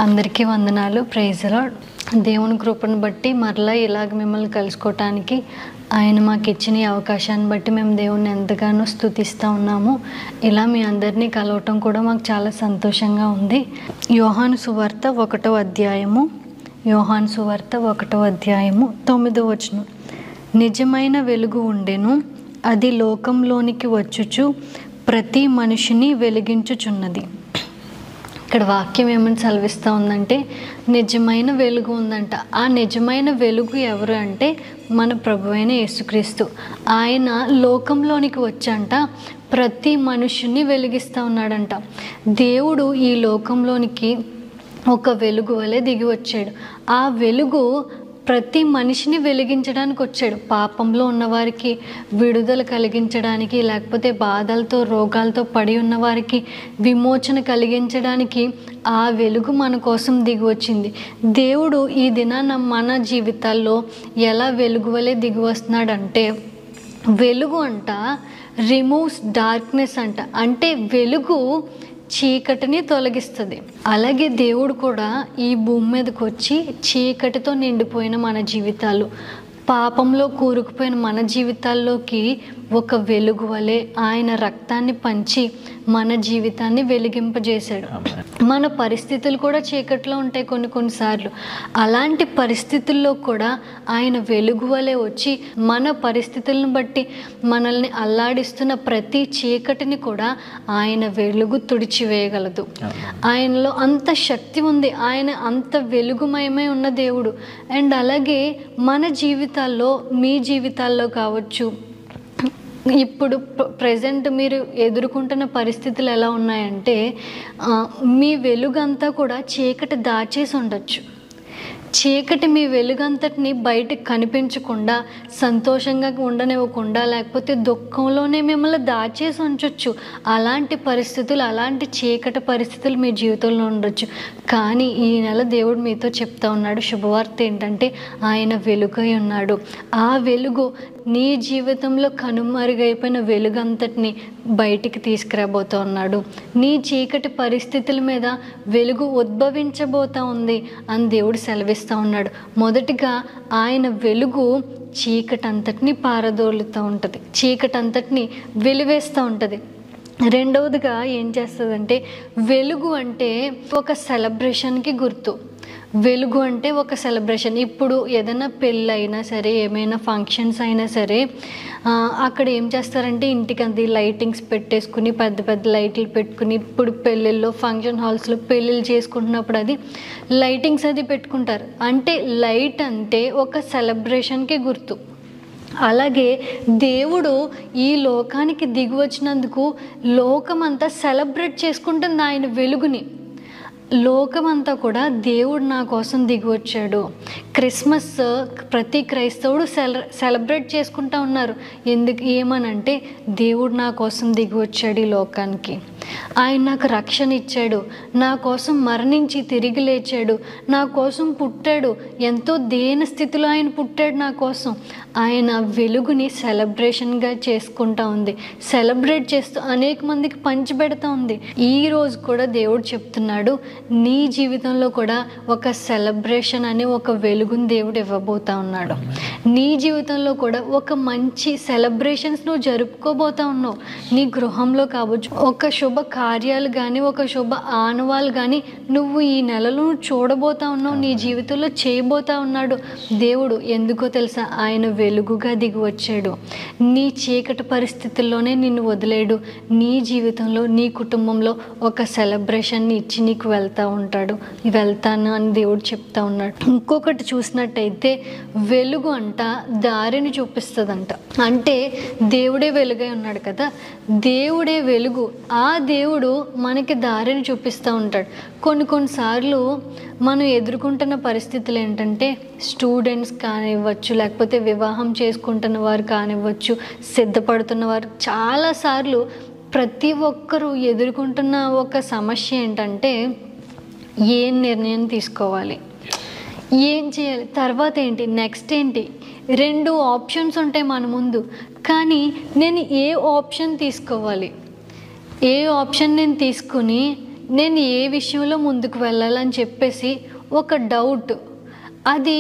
అందరికీ వందనాలు. Praise Lord. దేవుని కృపను బట్టి మరలా ఇలాగ మిమ్మల్ని కలుసుకోవటానికి ఆయన మాకు ఇచ్చిన ఈ అవకాశాన్ని బట్టి మేము దేవుణ్ణి ఎంతగానో స్తుతిస్తూ ఉన్నాము. ఇలా మీ అందరినీ కలవటం కూడా మాకు చాలా సంతోషంగా ఉంది. యోహాను సువార్త 1వ అధ్యాయము 9వ వచనం. నిజమైన వెలుగు ఉండెను, అది లోకంలోనికి వచ్చుచు ప్రతి మనిషిని వెలిగించుచున్నది. ఇక్కడ వాక్యం ఏమని సెలవిస్తూ ఉందంటే నిజమైన వెలుగు ఉందంట. ఆ నిజమైన వెలుగు ఎవరు అంటే మన ప్రభువైన యేసుక్రీస్తు. ఆయన లోకంలోనికి వచ్చంట ప్రతి మనుషుని వెలిగిస్తూ ఉన్నాడంట. దేవుడు ఈ లోకంలోనికి ఒక వెలుగు వలె దిగి వచ్చాడు. ఆ వెలుగు ప్రతి మనిషిని వెలిగించడానికి వచ్చాడు. పాపంలో ఉన్నవారికి విడుదల కలిగించడానికి, లేకపోతే బాధలతో రోగాలతో పడి ఉన్నవారికి విమోచన కలిగించడానికి ఆ వెలుగు మన కోసం దిగి వచ్చింది. దేవుడు ఈ దినాన మన జీవితాల్లో ఎలా వెలుగు వలె దిగి వస్తున్నాడంటే, వెలుగు అంట రిమూవ్స్ డార్క్నెస్ అంట. అంటే వెలుగు చీకటిని తొలగిస్తుంది. అలాగే దేవుడు కూడా ఈ భూమి మీదకి వచ్చి చీకటితో నిండిపోయిన మన జీవితాలు, పాపంలో కూరుకుపోయిన మన జీవితాల్లోకి ఒక వెలుగు వలె ఆయన రక్తాన్ని పంచి మన జీవితాన్ని వెలిగింపజేశాడు. మన పరిస్థితులు కూడా చీకట్లో ఉంటాయి కొన్నిసార్లు. అలాంటి పరిస్థితుల్లో కూడా ఆయన వెలుగు వలె వచ్చి మన పరిస్థితులను బట్టి మనల్ని అల్లాడిస్తున్న ప్రతి చీకటిని కూడా ఆయన వెలుగు తుడిచివేయగలదు. ఆయనలో అంత శక్తి ఉంది. ఆయన అంత వెలుగుమయమై ఉన్న దేవుడు. అండ్ అలాగే మన జీవితాల్లో, మీ జీవితాల్లో కావచ్చు, ఇప్పుడు ప్రజెంట్ మీరు ఎదుర్కొంటున్న పరిస్థితులు ఎలా ఉన్నాయంటే, మీ వెలుగంతా కూడా చీకటి దాచేసి ఉండొచ్చు. చీకటి మీ వెలుగంతటిని బయటకు కనిపించకుండా, సంతోషంగా ఉండనివ్వకుండా, లేకపోతే దుఃఖంలోనే మిమ్మల్ని దాచేసి ఉంచవచ్చు. అలాంటి పరిస్థితులు, అలాంటి చీకటి పరిస్థితులు మీ జీవితంలో ఉండొచ్చు. కానీ ఈ నెల దేవుడు మీతో చెప్తా ఉన్నాడు, శుభవార్త ఏంటంటే ఆయన వెలుగై ఉన్నాడు. ఆ వెలుగు నీ జీవితంలో కనుమరుగైపోయిన వెలుగంతటిని బయటికి తీసుకురాబోతూ ఉన్నాడు. నీ చీకటి పరిస్థితుల మీద వెలుగు ఉద్భవించబోతా ఉంది అని దేవుడు సెలవిస్తూ ఉన్నాడు. మొదటిగా ఆయన వెలుగు చీకటంతటిని పారదోలుతూ ఉంటుంది, చీకటంతటిని వెలివేస్తూ ఉంటుంది. రెండవదిగా ఏం చేస్తుందంటే, వెలుగు అంటే ఒక సెలబ్రేషన్కి గుర్తు. వెలుగు అంటే ఒక సెలబ్రేషన్. ఇప్పుడు ఏదైనా పెళ్ళి అయినా సరే, ఏమైనా ఫంక్షన్స్ అయినా సరే, అక్కడ ఏం చేస్తారంటే ఇంటికి అది లైటింగ్స్ పెట్టేసుకుని, పెద్ద పెద్ద లైట్లు పెట్టుకుని, ఇప్పుడు పెళ్ళిళ్ళు, ఫంక్షన్ హాల్స్లో పెళ్ళిళ్ళు చేసుకుంటున్నప్పుడు అది లైటింగ్స్ అది పెట్టుకుంటారు. అంటే లైట్ అంటే ఒక సెలబ్రేషన్కి గుర్తు. అలాగే దేవుడు ఈ లోకానికి దిగి వచ్చినందుకు లోకమంతా సెలబ్రేట్ చేసుకుంటుంది ఆయన వెలుగుని. లోకమంతా కూడా దేవుడు నా కోసం దిగి వచ్చాడు. క్రిస్మస్ ప్రతి క్రైస్తవుడు సెలబ్రేట్ చేసుకుంటూ ఉన్నారు. ఏమనంటే దేవుడు నా కోసం దిగి వచ్చాడు ఈ లోకానికి. ఆయన నాకు రక్షణ ఇచ్చాడు, నా కోసం మరణించి తిరిగి లేచాడు, నా కోసం పుట్టాడు, ఎంతో దీన స్థితిలో ఆయన పుట్టాడు నా కోసం. ఆయన వెలుగుని సెలబ్రేషన్గా చేసుకుంటా ఉంది, సెలబ్రేట్ చేస్తూ అనేక మందికి పంచిపెడతా ఉంది. ఈరోజు కూడా దేవుడు చెప్తున్నాడు, నీ జీవితంలో కూడా ఒక సెలబ్రేషన్ అనే ఒక వెలుగుని దేవుడు ఇవ్వబోతా ఉన్నాడు. నీ జీవితంలో కూడా ఒక మంచి సెలబ్రేషన్స్ నువ్వు జరుపుకోబోతా ఉన్నావు. నీ గృహంలో కావచ్చు, ఒక శుభ కార్యాలు కానీ, ఒక శుభ ఆనవాళ్ళు కానీ నువ్వు ఈ నెలలో చూడబోతా ఉన్నావు, నీ జీవితంలో చేయబోతా ఉన్నాడు దేవుడు. ఎందుకో తెలుసా? ఆయన వెలుగుగా దిగి వచ్చాడు. నీ చీకటి పరిస్థితుల్లోనే నిన్ను వదిలేడు. నీ జీవితంలో, నీ కుటుంబంలో ఒక సెలబ్రేషన్ని ఇచ్చి నీకు వెళ్తాను అని దేవుడు చెప్తా ఉన్నాడు. ఇంకొకటి చూసినట్టయితే వెలుగు అంట దారిని చూపిస్తుందంట. అంటే దేవుడే వెలుగై ఉన్నాడు కదా, దేవుడే వెలుగు. ఆ దేవుడు మనకి దారిని చూపిస్తూ ఉంటాడు. కొన్నిసార్లు మనం ఎదుర్కొంటున్న పరిస్థితులు ఏంటంటే, స్టూడెంట్స్ కానివ్వచ్చు, లేకపోతే వివాహం చేసుకుంటున్న వారు కానివ్వచ్చు, సిద్ధపడుతున్న వారు, చాలాసార్లు ప్రతి ఒక్కరూ ఎదుర్కొంటున్న ఒక సమస్య ఏంటంటే, ఏం నిర్ణయం తీసుకోవాలి, ఏం చేయాలి, తర్వాత ఏంటి, నెక్స్ట్ ఏంటి. 2 ఆప్షన్స్ ఉంటాయి మన ముందు. కానీ నేను ఏ ఆప్షన్ తీసుకోవాలి, ఏ ఆప్షన్ నేను తీసుకుని నేను ఏ విషయంలో ముందుకు వెళ్ళాలని చెప్పేసి ఒక డౌట్, అది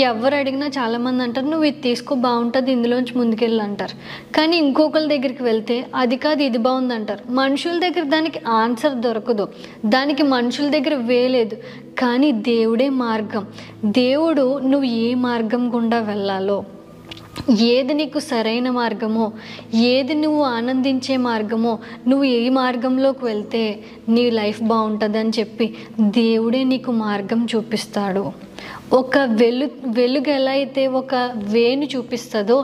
ఎవరు అడిగినా చాలామంది అంటారు నువ్వు ఇది తీసుకో బాగుంటుంది, ఇందులోంచి ముందుకెళ్ళి అంటారు. కానీ ఇంకొకరి దగ్గరికి వెళ్తే అది కాదు ఇది బాగుంది అంటారు. మనుషుల దగ్గర దానికి ఆన్సర్ దొరకదు, దానికి మనుషుల దగ్గర వేలేదు. కానీ దేవుడే మార్గం. దేవుడు నువ్వు ఏ మార్గం గుండా వెళ్ళాలో, ఏది నీకు సరైన మార్గమో, ఏది నువ్వు ఆనందించే మార్గమో, నువ్వు ఏ మార్గంలోకి వెళ్తే నీ లైఫ్ బాగుంటుందని చెప్పి దేవుడే నీకు మార్గం చూపిస్తాడు. ఒక వెలుగు ఎలా అయితే ఒక వేను చూపిస్తుందో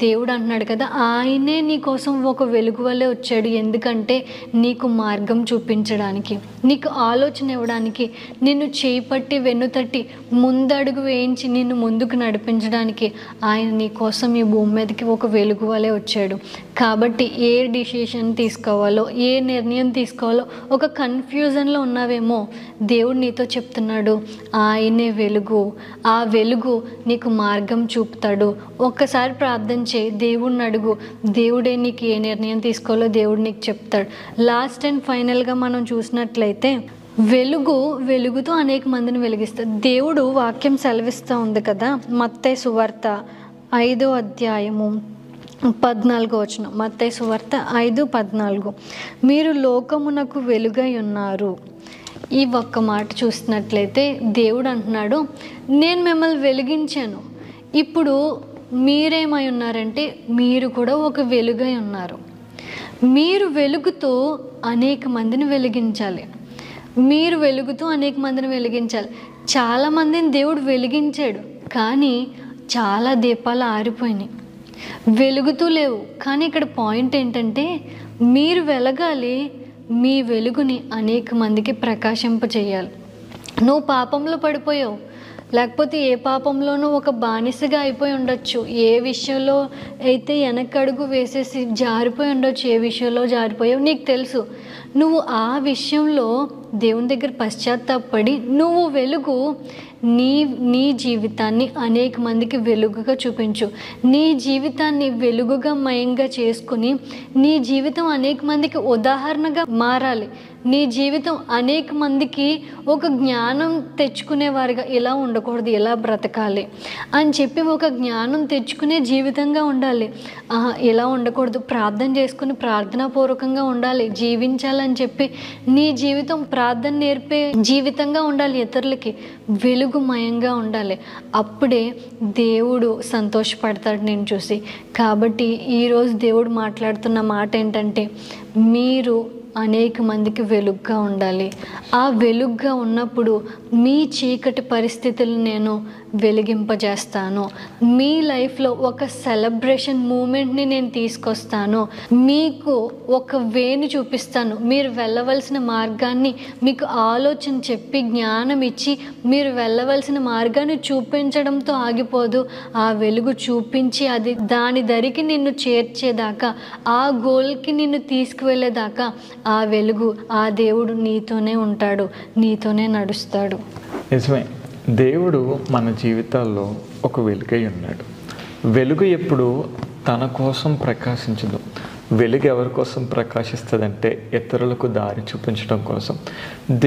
దేవుడు అంటున్నాడు కదా, ఆయనే నీ కోసం ఒక వెలుగు వల్లే వచ్చాడు. ఎందుకంటే నీకు మార్గం చూపించడానికి, నీకు ఆలోచన ఇవ్వడానికి, నిన్ను చేపట్టి వెన్నుతట్టి ముందడుగు వేయించి నిన్ను ముందుకు నడిపించడానికి ఆయన నీ కోసం ఈ భూమి మీదకి ఒక వెలుగు వల్లే వచ్చాడు. కాబట్టి ఏ డిసిషన్ తీసుకోవాలో, ఏ నిర్ణయం తీసుకోవాలో ఒక కన్ఫ్యూజన్లో ఉన్నావేమో, దేవుడు నీతో చెప్తున్నాడు ఆయనే వెలుగు. ఆ వెలుగు నీకు మార్గం చూపుతాడు. ఒక్కసారి ప్రార్థన చేయి, దేవుడిని అడుగు, దేవుడే నీకు ఏ నిర్ణయం తీసుకోవాలో దేవుడు నీకు చెప్తాడు. లాస్ట్ అండ్ ఫైనల్గా మనం చూసినట్లయితే వెలుగుతో అనేక మందిని వెలిగిస్తాడు. దేవుడు వాక్యం సెలవిస్తూ ఉంది కదా, మత్తయి సువార్త 5వ అధ్యాయము 14వ వచనం. మత్తయి సువార్త 5:14, మీరు లోకమునకు వెలుగై ఉన్నారు. ఈ ఒక్క మాట చూసినట్లయితే దేవుడు అంటున్నాడు నేను మిమ్మల్ని వెలిగించాను. ఇప్పుడు మీరేమై ఉన్నారంటే మీరు కూడా ఒక వెలుగై ఉన్నారు. మీరు వెలుగుతో అనేక మందిని వెలిగించాలి. మీరు వెలుగుతో అనేక మందిని వెలిగించాలి. చాలామందిని దేవుడు వెలిగించాడు, కానీ చాలా దీపాలు ఆరిపోయినాయి, వెలుగుతూ లేవు. కానీ ఇక్కడ పాయింట్ ఏంటంటే మీరు వెలగాలి, మీ వెలుగుని అనేక మందికి ప్రకాశింపచేయాలి. నువ్వు పాపంలో పడిపోయావు, లేకపోతే ఏ పాపంలోనూ ఒక బానిసగా అయిపోయి ఉండొచ్చు, ఏ విషయంలో అయితే వెనకడుగు వేసేసి జారిపోయి ఉండొచ్చు, ఏ విషయంలో జారిపోయావు నీకు తెలుసు. నువ్వు ఆ విషయంలో దేవుని దగ్గర పశ్చాత్తాపడి నువ్వు వెలుగు, నీ జీవితాన్ని అనేక మందికి వెలుగుగా చూపించు. నీ జీవితాన్ని వెలుగుగా మయంగా చేసుకుని నీ జీవితం అనేక మందికి ఉదాహరణగా మారాలి. నీ జీవితం అనేక మందికి ఒక జ్ఞానం తెచ్చుకునేవారిగా, ఇలా ఉండకూడదు, ఇలా బ్రతకాలి అని చెప్పి ఒక జ్ఞానం తెచ్చుకునే జీవితంగా ఉండాలి. ఇలా ఉండకూడదు, ప్రార్థన చేసుకుని ప్రార్థనాపూర్వకంగా ఉండాలి, జీవించాలని చెప్పి నీ జీవితం ప్రార్థన నేర్పే జీవితంగా ఉండాలి. ఇతరులకి వెలుగుమయంగా ఉండాలి. అప్పుడే దేవుడు సంతోషపడతాడు నేను చూసి. కాబట్టి ఈరోజు దేవుడు మాట్లాడుతున్న మాట ఏంటంటే మీరు అనేక మందికి వెలుగుగా ఉండాలి. ఆ వెలుగుగా ఉన్నప్పుడు మీ చీకటి పరిస్థితులు నేను వెలిగింపజేస్తాను. మీ లైఫ్లో ఒక సెలబ్రేషన్ మూమెంట్ని నేను తీసుకొస్తాను. మీకు ఒక వేని చూపిస్తాను. మీరు వెళ్ళవలసిన మార్గాన్ని మీకు ఆలోచన చెప్పి జ్ఞానం ఇచ్చి మీరు వెళ్ళవలసిన మార్గాన్ని చూపించడంతో ఆగిపోదు. ఆ వెలుగు చూపించి అది దాని దరికి నిన్ను చేర్చేదాకా, ఆ గోల్కి నిన్ను తీసుకువెళ్ళేదాకా ఆ వెలుగు, ఆ దేవుడు నీతోనే ఉంటాడు, నీతోనే నడుస్తాడు. నిజమే, దేవుడు మన జీవితాల్లో ఒక వెలుగై ఉన్నాడు. వెలుగు ఎప్పుడు తన కోసం ప్రకాశించదు. వెలుగు ఎవరి కోసం ప్రకాశిస్తుందంటే ఇతరులకు దారి చూపించడం కోసం.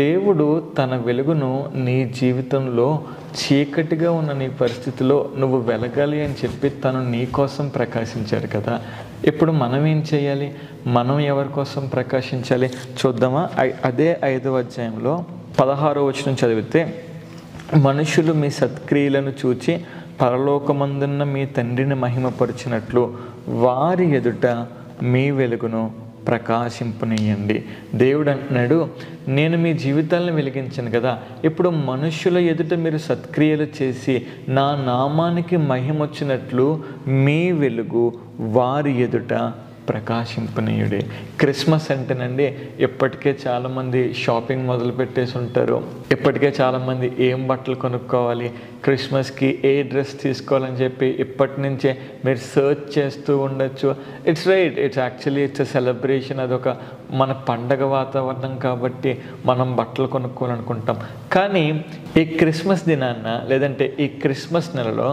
దేవుడు తన వెలుగును నీ జీవితంలో చీకటిగా ఉన్న నీ పరిస్థితిలో నువ్వు వెలగాలి అని చెప్పి తను నీ కోసం ప్రకాశించాడు కదా. ఇప్పుడు మనం ఏం చేయాలి? మనం ఎవరి కోసం ప్రకాశించాలి చూద్దామా? అదే 5వ అధ్యాయంలో 16వ వచనం చదివితే, మనుషులు మీ సత్క్రియలను చూచి పరలోకమందున్న మీ తండ్రిని మహిమపరిచినట్లు వారి ఎదుట మీ వెలుగును ప్రకాశింపనీయండి. దేవుడు అంటున్నాడు, నేను మీ జీవితాలను వెలిగించాను కదా, ఇప్పుడు మనుషుల ఎదుట మీరు సత్క్రియలు చేసి నా నామానికి మహిమ వచ్చినట్లు మీ వెలుగు వారి ఎదుట ప్రకాశింపనీయుడే. క్రిస్మస్ అంటేనండి ఇప్పటికే చాలామంది షాపింగ్ మొదలు పెట్టేసి ఉంటారు. ఇప్పటికే చాలామంది ఏం బట్టలు కొనుక్కోవాలి, క్రిస్మస్కి ఏ డ్రెస్ తీసుకోవాలని చెప్పి ఇప్పటి నుంచే మీరు సర్చ్ చేస్తూ ఉండొచ్చు. It's right, it's actually it's a celebration. అదొక మన పండగ వాతావరణం కాబట్టి మనం బట్టలు కొనుక్కోవాలనుకుంటాం. కానీ ఈ క్రిస్మస్ దినాన్న లేదంటే ఈ క్రిస్మస్ నెలలో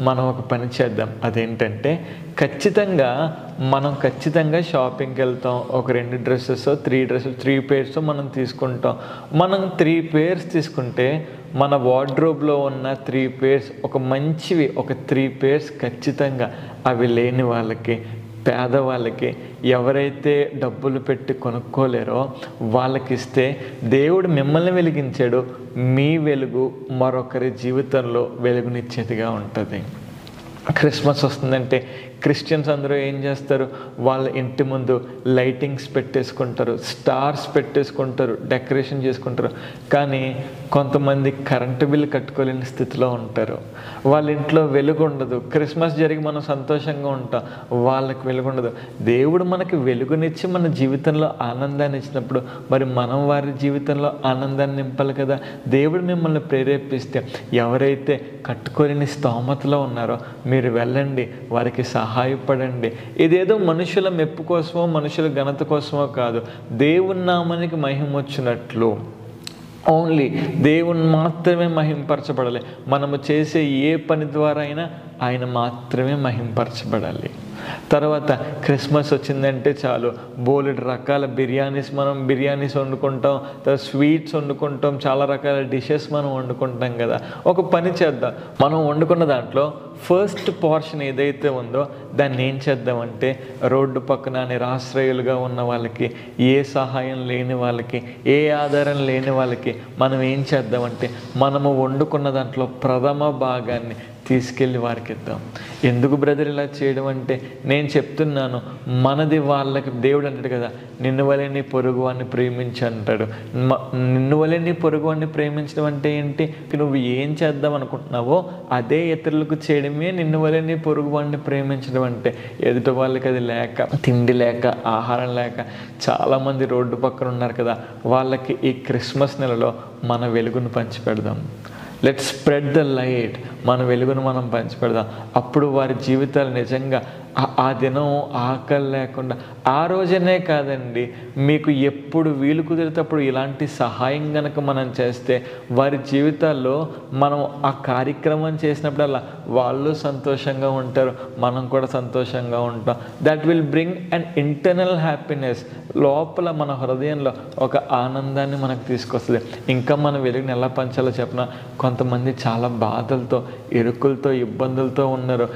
మనం ఒక పని చేద్దాం. అదేంటంటే ఖచ్చితంగా మనం ఖచ్చితంగా షాపింగ్కి వెళ్తాం. ఒక 2 డ్రెస్సెస్ 3 పేర్స్ మనం తీసుకుంటాం. మనం 3 పేర్స్ తీసుకుంటే మన వార్డ్రోబ్లో ఉన్న 3 పేర్స్ ఒక మంచివి, ఒక 3 పేర్స్ ఖచ్చితంగా అవి లేని వాళ్ళకి, పేదవాళ్ళకి, ఎవరైతే డబ్బులు పెట్టి కొనుక్కోలేరో వాళ్ళకి ఇస్తే దేవుడు మిమ్మల్ని వెలిగించాడు. మీ వెలుగు మరొకరి జీవితంలో వెలుగునిచ్చేదిగా ఉంటుంది. క్రిస్మస్ వస్తుందంటే క్రిస్టియన్స్ అందరూ ఏం చేస్తారు? వాళ్ళ ఇంటి ముందు లైటింగ్స్ పెట్టేసుకుంటారు, స్టార్స్ పెట్టేసుకుంటారు, డెకరేషన్ చేసుకుంటారు. కానీ కొంతమంది కరెంటు బిల్లు కట్టుకోలేని స్థితిలో ఉంటారు. వాళ్ళ ఇంట్లో వెలుగు ఉండదు. క్రిస్మస్ జరిగి మనం సంతోషంగా ఉంటాం, వాళ్ళకి వెలుగు ఉండదు. దేవుడు మనకి వెలుగునిచ్చి మన జీవితంలో ఆనందాన్ని ఇచ్చినప్పుడు మరి మనం వారి జీవితంలో ఆనందాన్ని నింపాలి కదా. దేవుడు మిమ్మల్ని ప్రేరేపిస్తే ఎవరైతే కట్టుకోలేని స్తోమతలో ఉన్నారో మీరు వెళ్ళండి, వారికి సహాయపడండి. ఇదేదో మనుషుల మెప్పు కోసమో మనుషుల ఘనత కోసమో కాదు, దేవుని నామానికి మహిమ వచ్చినట్లు ఓన్లీ దేవుని మాత్రమే మహింపరచబడాలి. మనము చేసే ఏ పని ద్వారా అయినా ఆయన మాత్రమే మహింపరచబడాలి. తర్వాత క్రిస్మస్ వచ్చిందంటే చాలు బోలెడు రకాల మనం బిర్యానీస్ వండుకుంటాం, తర్వాత స్వీట్స్ వండుకుంటాం, చాలా రకాల డిషెస్ మనం వండుకుంటాం కదా. ఒక పని చేద్దాం, మనం వండుకున్న దాంట్లో ఫస్ట్ పోర్షన్ ఏదైతే ఉందో దాన్ని ఏం చేద్దామంటే రోడ్డు పక్కన నిరాశ్రయులుగా ఉన్న వాళ్ళకి, ఏ సహాయం లేని వాళ్ళకి, ఏ ఆధారం లేని వాళ్ళకి మనం ఏం చేద్దామంటే మనము వండుకున్న దాంట్లో ప్రథమ భాగాన్ని తీసుకెళ్ళి వారికి ఇద్దాం. ఎందుకు బ్రదర్ ఇలా చేయడం అంటే నేను చెప్తున్నాను, మనది వాళ్ళకి దేవుడు అంటాడు కదా, నిన్ను వలె నీ పొరుగు వాడిని ప్రేమించి అంటాడు. నిన్ను వలె నీ పొరుగు వాడిని ప్రేమించడం అంటే ఏంటి? నువ్వు ఏం చేద్దాం అనుకుంటున్నావో అదే ఇతరులకు చేయడమే నిన్ను వలె నీ పొరుగు వాడిని ప్రేమించడం అంటే. ఎదుటి వాళ్ళకి అది లేక, తిండి లేక, ఆహారం లేక చాలామంది రోడ్డు పక్కన ఉన్నారు కదా, వాళ్ళకి ఈ క్రిస్మస్ నెలలో మన వెలుగును పంచిపెడదాం. Let's spread the light. మన వెలుగును మనం పంచిపెడదాం. అప్పుడు వారి జీవితాలు నిజంగా ఆ దినం ఆకలి లేకుండా, ఆ రోజనే కాదండి, మీకు ఎప్పుడు వీలు కుదిరేటప్పుడు ఇలాంటి సహాయం కనుక మనం చేస్తే వారి జీవితాల్లో మనం ఆ కార్యక్రమం చేసినప్పుడల్లా వాళ్ళు సంతోషంగా ఉంటారు, మనం కూడా సంతోషంగా ఉంటాం. That will bring an internal happiness. లోపల మన హృదయంలో ఒక ఆనందాన్ని మనకు తీసుకొస్తుంది. ఇంకా మన వెలుగుని ఎలా పంచాలో చెప్పిన, కొంతమంది చాలా బాధలతో, ఇరుకులతో, ఇబ్బందులతో ఉన్నారు.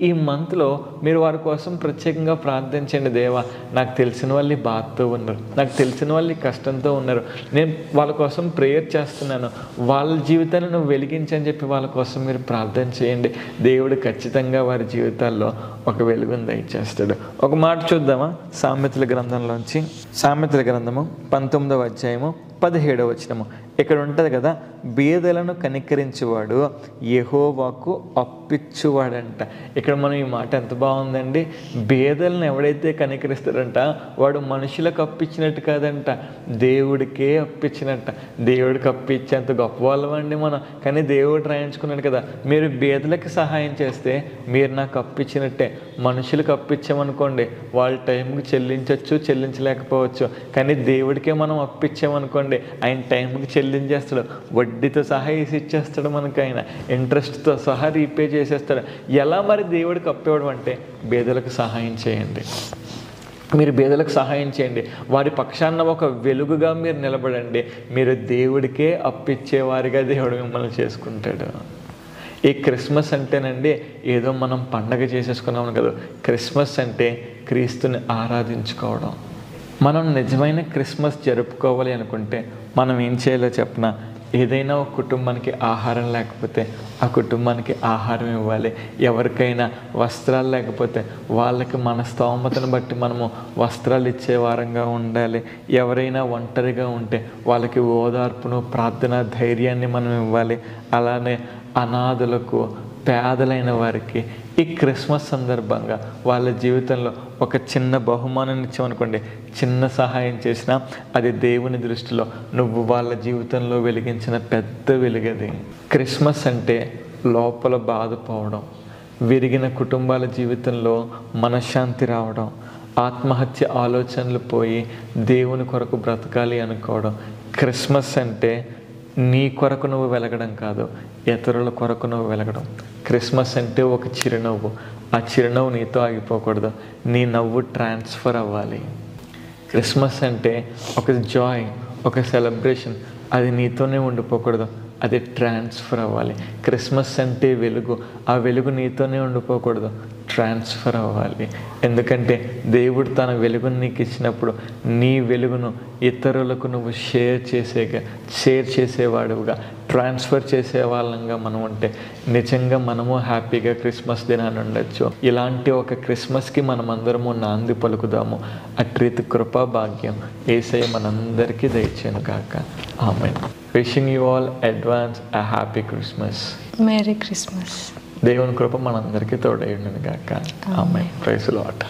ఈ మంత్లో మీరు వారి కోసం ప్రత్యేకంగా ప్రార్థించండి. దేవా, నాకు తెలిసిన వాళ్ళు బాధతో ఉన్నారు, నాకు తెలిసిన వాళ్ళు కష్టంతో ఉన్నారు, నేను వాళ్ళ కోసం ప్రేయర్ చేస్తున్నాను, వాళ్ళ జీవితాన్ని నువ్వు వెలిగించని చెప్పి వాళ్ళ కోసం మీరు ప్రార్థన చేయండి. దేవుడు ఖచ్చితంగా వారి జీవితాల్లో ఒక వెలుగును దయచేస్తాడు. ఒక మాట చూద్దామా? సామెతల గ్రంథంలోంచి, సామెతల గ్రంథము 19వ అధ్యాయము 17వ వచనము. ఇక్కడ ఉంటుంది కదా, బీదలను కనికరించేవాడు యెహోవాకు అప్పిచ్చువాడంట. ఇక్కడ మనం ఈ మాట ఎంత బాగుందండి. బీదలను ఎవడైతే కనికరిస్తాడంట వాడు మనుషులకు అప్పిచ్చినట్టు కాదంట, దేవుడికే అప్పిచ్చినట్ట. దేవుడికి అప్పిచ్చేంత గొప్ప వాళ్ళమండి మనం. కానీ దేవుడు రాయించుకున్నాడు కదా, మీరు బీదలకు సహాయం చేస్తే మీరు నాకు అప్పిచ్చినట్టే. మనుషులకు అప్పిచ్చామనుకోండి వాళ్ళ టైంకి చెల్లించవచ్చు, చెల్లించలేకపోవచ్చు. కానీ దేవుడికే మనం అప్పిచ్చామనుకోండి ఆయన టైంకి చెల్లించేస్తాడు, వడ్డీతో సహా వేసి ఇచ్చేస్తాడు మనకు, ఆయన ఇంట్రెస్ట్తో సహా రీపే చేసేస్తాడు. ఎలా మరి దేవుడికి అప్పివ్వడం అంటే బీదలకు సహాయం చేయండి. మీరు బీదలకు సహాయం చేయండి, వారి పక్షాన ఒక వెలుగుగా మీరు నిలబడండి. మీరు దేవుడికే అప్పిచ్చేవారిగా దేవుడు మిమ్మల్ని చేసుకుంటాడు. ఈ క్రిస్మస్ అంటేనండి ఏదో మనం పండగ చేసేసుకున్నాం కదా. క్రిస్మస్ అంటే క్రీస్తుని ఆరాధించుకోవడం. మనం నిజమైన క్రిస్మస్ జరుపుకోవాలి అనుకుంటే మనం ఏం చేయాలో చెప్పిన, ఏదైనా ఒక కుటుంబానికి ఆహారం లేకపోతే ఆ కుటుంబానికి ఆహారం ఇవ్వాలి. ఎవరికైనా వస్త్రాలు లేకపోతే వాళ్ళకి మన స్తోమతను బట్టి మనము వస్త్రాలు ఇచ్చే వారంగా ఉండాలి. ఎవరైనా ఒంటరిగా ఉంటే వాళ్ళకి ఓదార్పును, ప్రార్థన, ధైర్యాన్ని మనం ఇవ్వాలి. అలానే అనాథులకు, పేదలైన వారికి ఈ క్రిస్మస్ సందర్భంగా వాళ్ళ జీవితంలో ఒక చిన్న బహుమానాన్ని ఇచ్చామనుకోండి, చిన్న సహాయం చేసినా అది దేవుని దృష్టిలో నువ్వు వాళ్ళ జీవితంలో వెలిగించిన పెద్ద వెలుగది. క్రిస్మస్ అంటే లోపల బాధపోవడం, విరిగిన కుటుంబాల జీవితంలో మనశ్శాంతి రావడం, ఆత్మహత్య ఆలోచనలు పోయి దేవుని కొరకు బ్రతకాలి అనుకోవడం. క్రిస్మస్ అంటే నీ కొరకు నువ్వు వెలగడం కాదు, ఇతరుల కొరకు నువ్వు వెలగడం. క్రిస్మస్ అంటే ఒక చిరునవ్వు, ఆ చిరునవ్వు నీతో ఆగిపోకూడదు, నీ నవ్వు ట్రాన్స్ఫర్ అవ్వాలి. క్రిస్మస్ అంటే ఒక జాయ్, ఒక సెలబ్రేషన్, అది నీతోనే ఉండిపోకూడదు, అది ట్రాన్స్ఫర్ అవ్వాలి. క్రిస్మస్ అంటే వెలుగు, ఆ వెలుగు నీతోనే ఉండిపోకూడదు, ట్రాన్స్ఫర్ అవ్వాలి. ఎందుకంటే దేవుడు తన వెలుగును నీకు ఇచ్చినప్పుడు నీ వెలుగును ఇతరులకు నువ్వు షేర్ చేసేవాడుగా, ట్రాన్స్ఫర్ చేసే వాళ్ళంగా మనం ఉంటే నిజంగా మనము హ్యాపీగా క్రిస్మస్ దినాన్ని ఉండొచ్చు. ఇలాంటి ఒక క్రిస్మస్కి మనమందరము నాంది పలుకుదాము. అట్రీతి కృపా భాగ్యం యేసయ్య మనందరికీ దయచేయను కాక. ఆమేన్. Wishing you all advance a happy Christmas. Merry Christmas. దేవుని కృప మనందరికీ తోడై ఉండును గాక. ఆమేన్. Praise the lord.